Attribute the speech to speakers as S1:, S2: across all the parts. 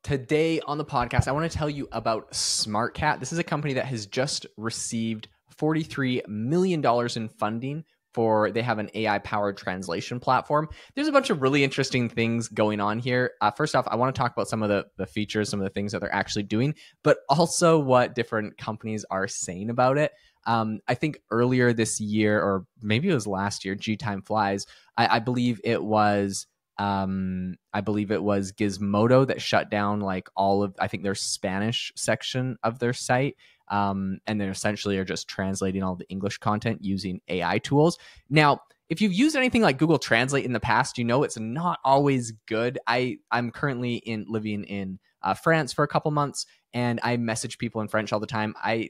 S1: Today on the podcast, I want to tell you about SmartCat. This is a company that has just received $43 million in funding they have an AI-powered translation platform. There's a bunch of really interesting things going on here. First off, I want to talk about some of the features, some of the things that they're actually doing, but also what different companies are saying about it. I think earlier this year, or maybe it was last year, Time Flies, I believe it was Gizmodo that shut down like all of, I think, their Spanish section of their site. And then essentially are just translating all the English content using AI tools. Now, if you've used anything like Google Translate in the past, you know it's not always good. I'm currently living in France for a couple months, and I message people in French all the time. I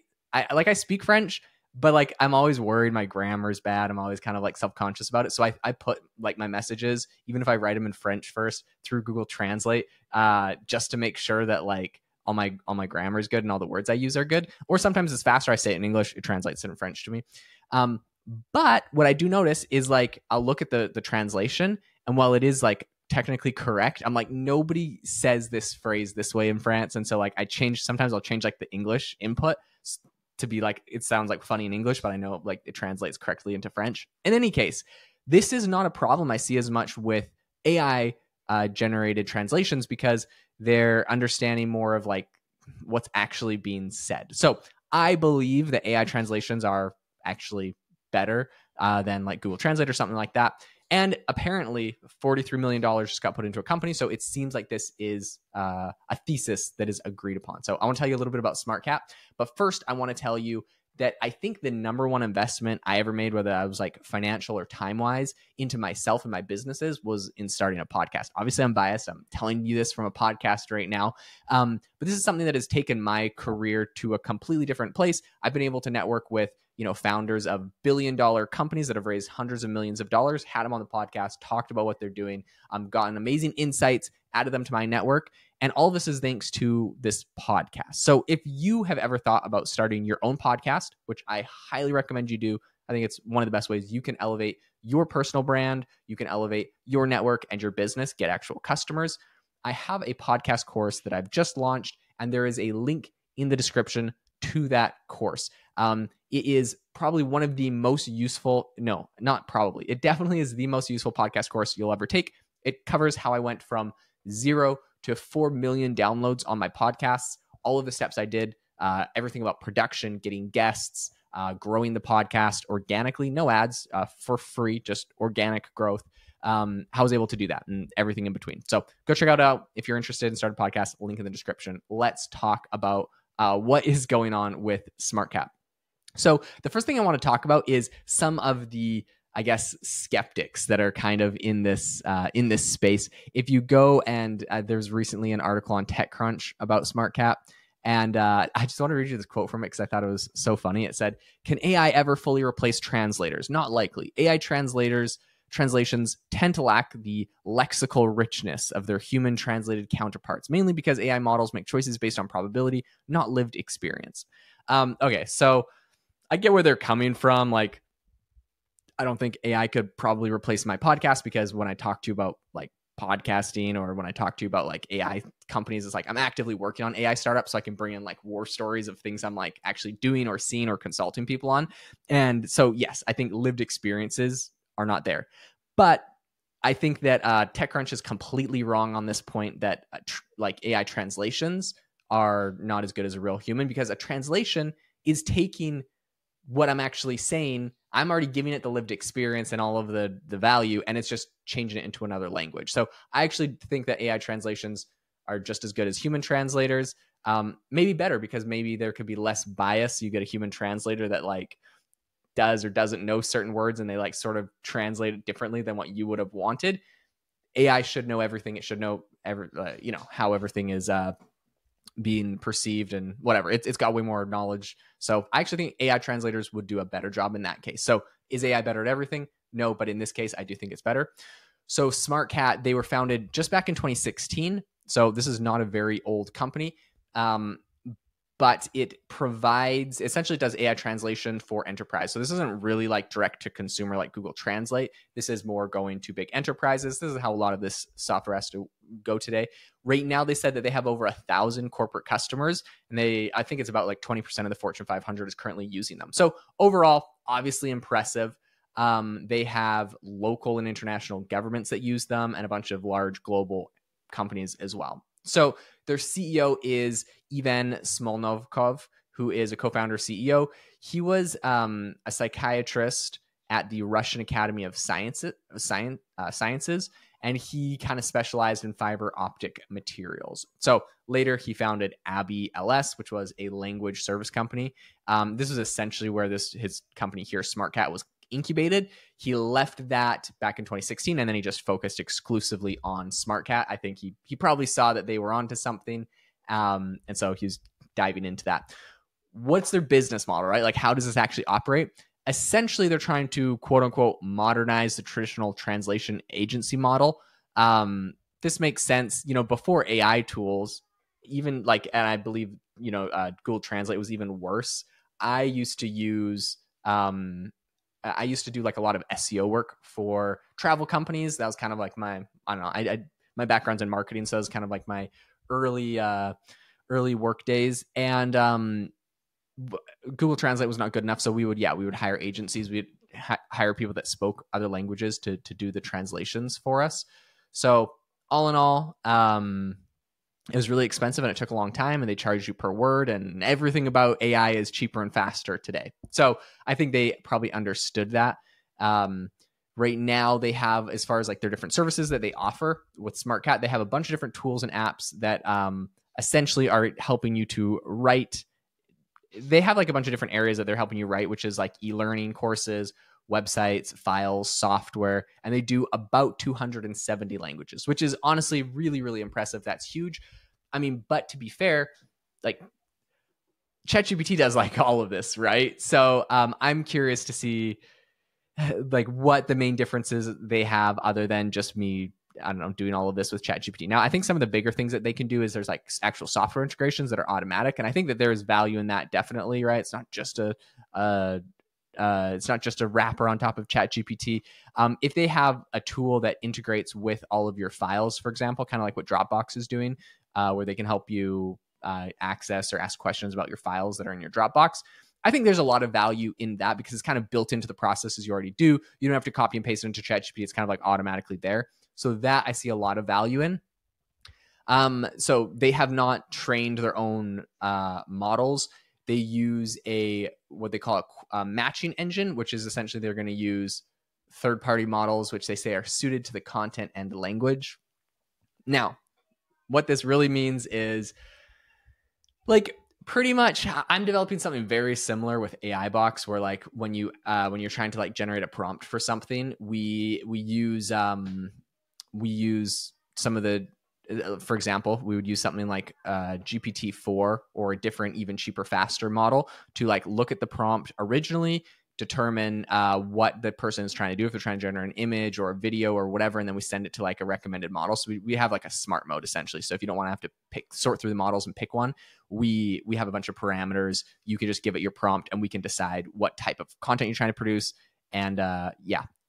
S1: speak French, but like I'm always worried my grammar is bad. I'm always kind of like self-conscious about it. So I put like my messages, even if I write them in French first, through Google Translate, just to make sure that like all my grammar is good and all the words I use are good. Or sometimes it's faster. I say it in English, it translates it in French to me. But what I do notice is like I'll look at the translation, and while it is like technically correct, I'm like, nobody says this phrase this way in France. And so like sometimes I'll change like the English input to be like, it sounds like funny in English, but I know like it translates correctly into French. In any case, this is not a problem I see as much with AI generated translations, because they're understanding more of like what's actually being said. So I believe that AI translations are actually better than like Google Translate or something like that. And apparently $43 million just got put into a company. So it seems like this is a thesis that is agreed upon. So I want to tell you a little bit about SmartCat. But first, I want to tell you that I think the number one investment I ever made, whether I was like financial or time-wise, into myself and my businesses, was in starting a podcast. Obviously, I'm biased. I'm telling you this from a podcast right now. But this is something that has taken my career to a completely different place. I've been able to network with, founders of billion-dollar companies that have raised hundreds of millions of dollars, had them on the podcast, talked about what they're doing, gotten amazing insights, added them to my network. And all of this is thanks to this podcast. So if you have ever thought about starting your own podcast, which I highly recommend you do, I think it's one of the best ways you can elevate your personal brand, you can elevate your network and your business, get actual customers. I have a podcast course that I've just launched, and there is a link in the description to that course. It is probably one of the most useful, no, not probably, it definitely is the most useful podcast course you'll ever take. It covers how I went from 0 to 4 million downloads on my podcasts, all of the steps I did, everything about production, getting guests, growing the podcast organically, no ads, for free, just organic growth. How I was able to do that and everything in between. So go check it out if you're interested in starting a podcast, link in the description. Let's talk about what is going on with SmartCat. So the first thing I want to talk about is some of the, I guess, skeptics that are kind of in this space. If you go and there's recently an article on TechCrunch about SmartCat, and I just want to read you this quote from it because I thought it was so funny. It said, "Can AI ever fully replace translators? Not likely. AI translations tend to lack the lexical richness of their human translated counterparts, mainly because AI models make choices based on probability, not lived experience." Okay, so I get where they're coming from. Like, I don't think AI could probably replace my podcast, because when I talk to you about like podcasting, or when I talk to you about like AI companies, it's like I'm actively working on AI startups, so I can bring in like war stories of things I'm like actually doing or seeing or consulting people on. And so, yes, I think lived experiences are not there. But I think that TechCrunch is completely wrong on this point, that like AI translations are not as good as a real human, because a translation is taking what I'm actually saying, I'm already giving it the lived experience and all of the value, and it's just changing it into another language. So I actually think that AI translations are just as good as human translators, maybe better, because maybe there could be less bias. You get a human translator that like does or doesn't know certain words, and they like sort of translate it differently than what you would have wanted. AI should know everything. It should know how everything is being perceived and whatever. It's got way more knowledge. So I actually think AI translators would do a better job in that case. So is AI better at everything? No, but in this case, I do think it's better. So SmartCat, they were founded just back in 2016. So this is not a very old company. but it provides, essentially it does AI translation for enterprise. So this isn't really like direct to consumer like Google Translate. This is more going to big enterprises. This is how a lot of this software has to go today. Right now, they said that they have over 1,000 corporate customers, and I think it's about like 20% of the Fortune 500 is currently using them. So overall, obviously impressive. They have local and international governments that use them, and a bunch of large global companies as well. So their CEO is Ivan Smolnovkov, who is a co-founder CEO. He was a psychiatrist at the Russian Academy of Sciences, and he kind of specialized in fiber optic materials. So later he founded Abby LS, which was a language service company. This was essentially where his company here, SmartCat, was incubated. He left that back in 2016, and then he just focused exclusively on SmartCat. I think he probably saw that they were onto something, and so he was diving into that. What's their business model, right? Like, how does this actually operate? Essentially, they're trying to, quote unquote, modernize the traditional translation agency model. This makes sense. Before AI tools, even like, and I believe, Google Translate was even worse. I used to do like a lot of SEO work for travel companies. That was kind of like my background's in marketing. So it was kind of like my early work days. And Google Translate was not good enough. So we would hire agencies. We'd hire people that spoke other languages to do the translations for us. So all in all, it was really expensive and it took a long time, and they charged you per word, and everything about AI is cheaper and faster today. So I think they probably understood that. Right now they have, as far as like their different services that they offer with SmartCat, they have a bunch of different tools and apps that essentially are helping you to write. They have like a bunch of different areas that they're helping you write, which is like e-learning courses, websites, files, software, and they do about 270 languages, which is honestly really, really impressive. That's huge. I mean, but to be fair, like ChatGPT does like all of this, right? So I'm curious to see like what the main differences they have other than just me, I don't know, doing all of this with ChatGPT. Now, I think some of the bigger things that they can do is there's like actual software integrations that are automatic, and I think that there is value in that, definitely, right? It's not just a wrapper on top of ChatGPT. If they have a tool that integrates with all of your files, for example, kind of like what Dropbox is doing, where they can help you access or ask questions about your files that are in your Dropbox, I think there's a lot of value in that because it's kind of built into the processes you already do. You don't have to copy and paste it into ChatGPT. It's kind of like automatically there. So that I see a lot of value in. So they have not trained their own models. They use what they call a matching engine, which is essentially they're going to use third-party models, which they say are suited to the content and the language. Now, what this really means is, like, pretty much I'm developing something very similar with AI Box, where like when you're trying to like generate a prompt for something, we use some of the, for example, we would use something like GPT-4 or a different, even cheaper, faster model to like look at the prompt originally, determine what the person is trying to do, if they're trying to generate an image or a video or whatever, and then we send it to like a recommended model. So we have like a smart mode essentially. So if you don't want to have to sort through the models and pick one, we have a bunch of parameters. You can just give it your prompt and we can decide what type of content you're trying to produce, and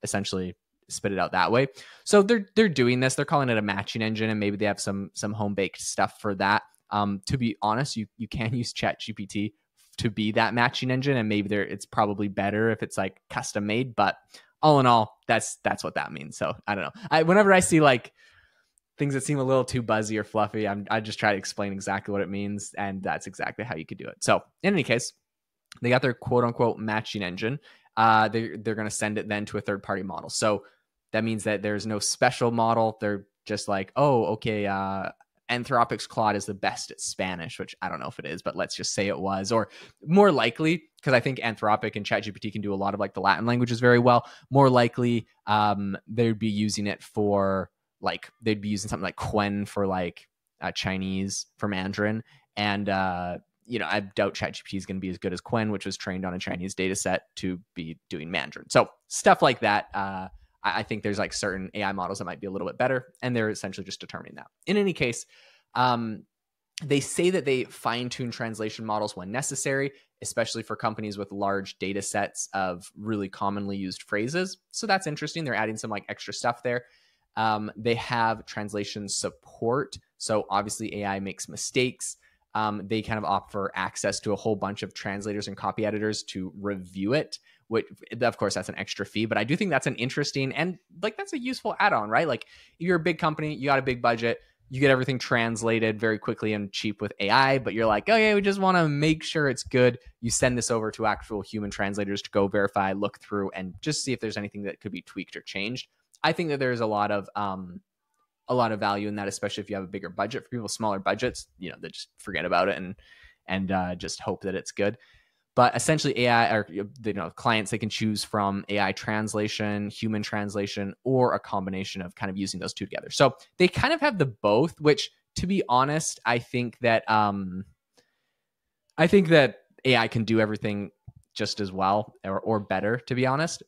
S1: essentially spit it out that way. So they're doing this. They're calling it a matching engine, and maybe they have some home baked stuff for that. To be honest, you can use ChatGPT to be that matching engine, and maybe it's probably better if it's like custom made. But all in all, that's what that means. So I don't know. Whenever I see like things that seem a little too buzzy or fluffy, I just try to explain exactly what it means, and that's exactly how you could do it. So in any case, they got their quote unquote matching engine. They're going to send it then to a third party model. So that means that there's no special model. They're just like, oh, okay, Anthropic's Claude is the best at Spanish, which I don't know if it is, but let's just say it was. Or more likely, because I think Anthropic and ChatGPT can do a lot of like the Latin languages very well, more likely they'd be using it for like, they'd be using something like Quen for like Chinese, for Mandarin. And, I doubt ChatGPT is going to be as good as Quen, which was trained on a Chinese data set to be doing Mandarin. So stuff like that. I think there's like certain AI models that might be a little bit better, and they're essentially just determining that. In any case, They say that they fine-tune translation models when necessary, especially for companies with large data sets of really commonly used phrases. So that's interesting. They're adding some like extra stuff there. They have translation support. So obviously AI makes mistakes. They kind of offer access to a whole bunch of translators and copy editors to review it, which of course that's an extra fee, but I do think that's an interesting and like that's a useful add-on, right? Like if you're a big company, you got a big budget, you get everything translated very quickly and cheap with AI, but you're like, oh yeah, we just want to make sure it's good. You send this over to actual human translators to go verify, look through, and just see if there's anything that could be tweaked or changed. I think that there's a lot of value in that, especially if you have a bigger budget. For people with smaller budgets, you know, they just forget about it and just hope that it's good. But essentially AI, or clients, they can choose from AI translation, human translation, or a combination of kind of using those two together. So they kind of have the both, which to be honest, I think that AI can do everything just as well or better, to be honest.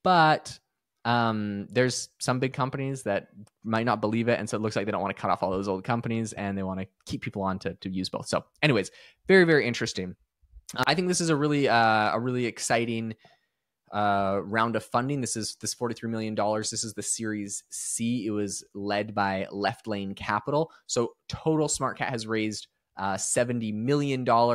S1: But there's some big companies that might not believe it, and so it looks like they don't want to cut off all those old companies, and they want to keep people on to use both. So anyways, very, very interesting. I think this is a really exciting round of funding. This $43 million. This is the Series C. It was led by Left Lane Capital. So total SmartCat has raised $70 million. They're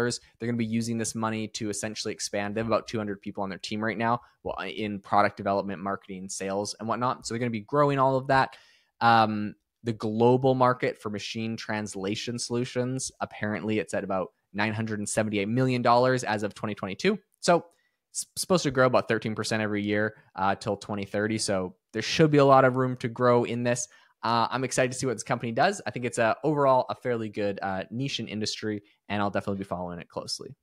S1: going to be using this money to essentially expand. They have about 200 people on their team right now, well, in product development, marketing, sales, and whatnot. So they're going to be growing all of that. The global market for machine translation solutions, apparently it's at about $978 million as of 2022. So it's supposed to grow about 13% every year till 2030. So there should be a lot of room to grow in this. I'm excited to see what this company does. I think it's overall a fairly good niche in industry, and I'll definitely be following it closely.